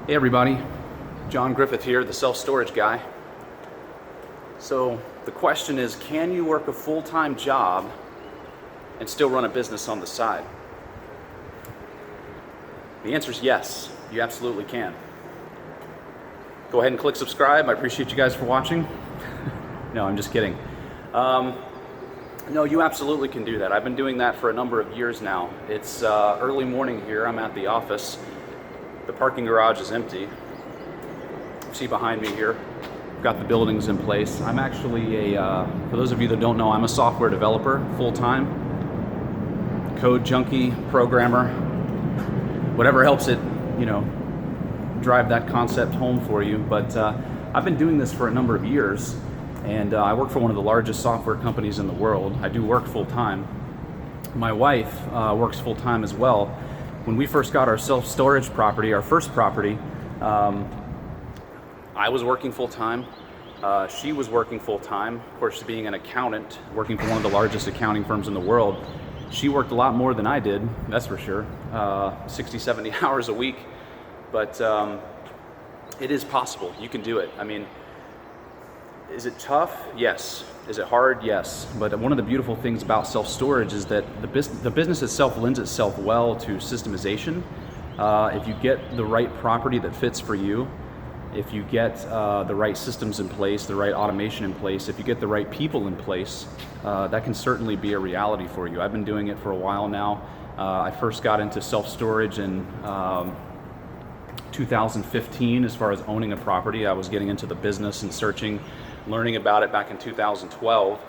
Hey everybody, John Griffith here, the self-storage guy. So the question is, can you work a full-time job and still run a business on the side? The answer is yes, you absolutely can. Go ahead and click subscribe. I appreciate you guys for watching. No, I'm just kidding. No, you absolutely can do that. I've been doing that for a number of years now. It's early morning here. I'm at the office. The parking garage is empty. See behind me here, I've got the buildings in place. I'm actually for those of you that don't know, I'm a software developer full-time, code junkie, programmer, whatever helps it, drive that concept home for you. But I've been doing this for a number of years, and I work for one of the largest software companies in the world. I do work full-time. My wife works full-time as well. When we first got our self-storage property, our first property, I was working full-time. She was working full-time. Of course, being an accountant, working for one of the largest accounting firms in the world, she worked a lot more than I did, that's for sure, 60, 70 hours a week. But it is possible. You can do it. I mean, is it tough? Yes. Is it hard? Yes. But one of the beautiful things about self-storage is that the business itself lends itself well to systemization. If you get the right property that fits for you, if you get the right systems in place, the right automation in place, if you get the right people in place, that can certainly be a reality for you. I've been doing it for a while now. I first got into self-storage in 2015 as far as owning a property. I was getting into the business and learning about it back in 2012.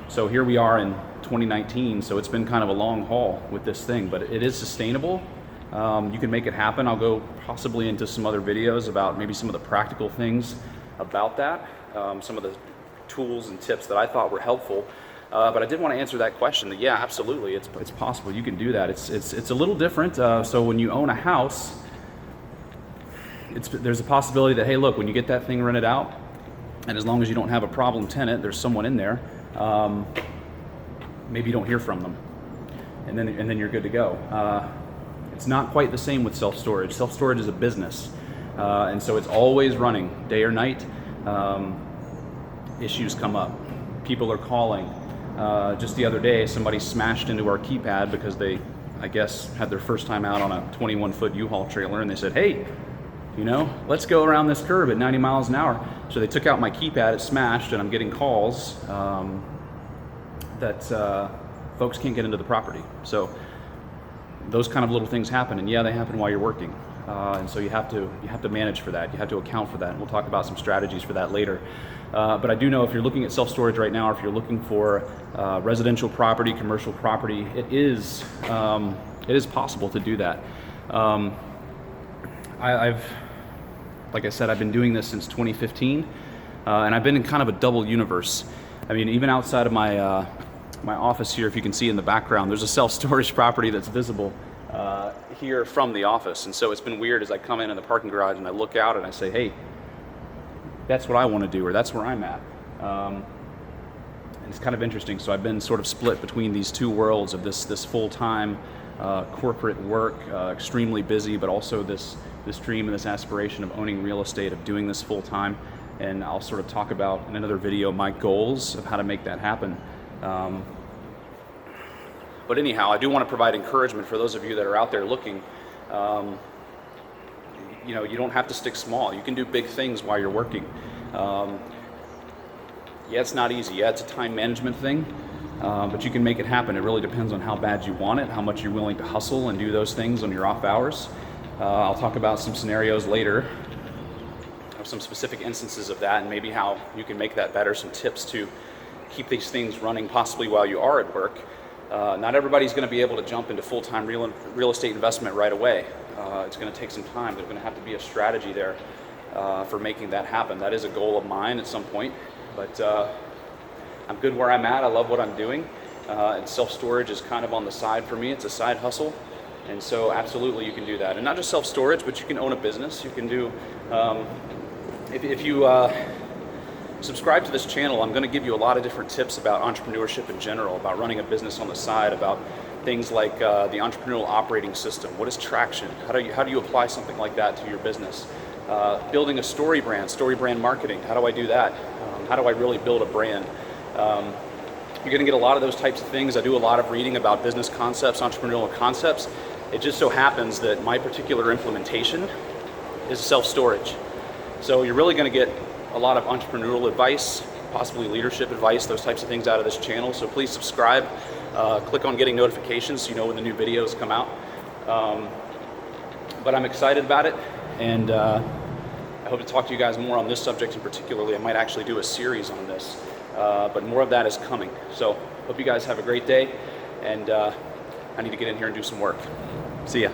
So here we are in 2019, so it's been kind of a long haul with this thing, but it is sustainable. You can make it happen. I'll go possibly into some other videos about maybe some of the practical things about that, some of the tools and tips that I thought were helpful. But I did want to answer that question that, yeah, absolutely, it's possible. You can do that. It's a little different. So when you own a house, there's a possibility that, hey, look, when you get that thing rented out, and as long as you don't have a problem tenant, there's someone in there, maybe you don't hear from them, and then you're good to go. It's not quite the same with self-storage. Self-storage is a business, and so it's always running, day or night. Issues come up. People are calling. Just the other day, somebody smashed into our keypad because they, I guess, had their first time out on a 21-foot U-Haul trailer, and they said, hey, let's go around this curve at 90 miles an hour. So they took out my keypad, it smashed, and I'm getting calls that folks can't get into the property. So those kind of little things happen, and yeah, they happen while you're working. And so you have to manage for that. You have to account for that. And we'll talk about some strategies for that later. But I do know if you're looking at self-storage right now, or if you're looking for residential property, commercial property, it is possible to do that. Like I said, I've been doing this since 2015, and I've been in kind of a double universe. I mean, even outside of my my office here, if you can see in the background, there's a self-storage property that's visible here from the office. And so it's been weird as I come in the parking garage and I look out and I say, hey, that's what I want to do, or that's where I'm at. And it's kind of interesting. So I've been sort of split between these two worlds of this full-time corporate work, extremely busy, but also this dream and this aspiration of owning real estate, of doing this full time. And I'll sort of talk about in another video my goals of how to make that happen. But anyhow, I do want to provide encouragement for those of you that are out there looking. You don't have to stick small. You can do big things while you're working. Yeah, it's not easy. Yeah, it's a time management thing. But you can make it happen. It really depends on how bad you want it, how much you're willing to hustle and do those things on your off hours. I'll talk about some scenarios later of some specific instances of that, and maybe how you can make that better, some tips to keep these things running possibly while you are at work. Not everybody's going to be able to jump into full-time real estate investment right away. It's going to take some time. There's going to have to be a strategy there for making that happen. That is a goal of mine at some point, but I'm good where I'm at. I love what I'm doing, and self-storage is kind of on the side for me. It's a side hustle. And so absolutely you can do that. And not just self-storage, but you can own a business. You can do, if you subscribe to this channel, I'm going to give you a lot of different tips about entrepreneurship in general, about running a business on the side, about things like the entrepreneurial operating system. What is traction? How do you apply something like that to your business? Building a story brand marketing. How do I do that? How do I really build a brand? You're going to get a lot of those types of things. I do a lot of reading about business concepts, entrepreneurial concepts. It just so happens that my particular implementation is self-storage. So you're really going to get a lot of entrepreneurial advice, possibly leadership advice, those types of things out of this channel. So please subscribe, click on getting notifications so you know when the new videos come out. But I'm excited about it, and I hope to talk to you guys more on this subject in particularly. I might actually do a series on this, but more of that is coming. So hope you guys have a great day, and I need to get in here and do some work. See ya.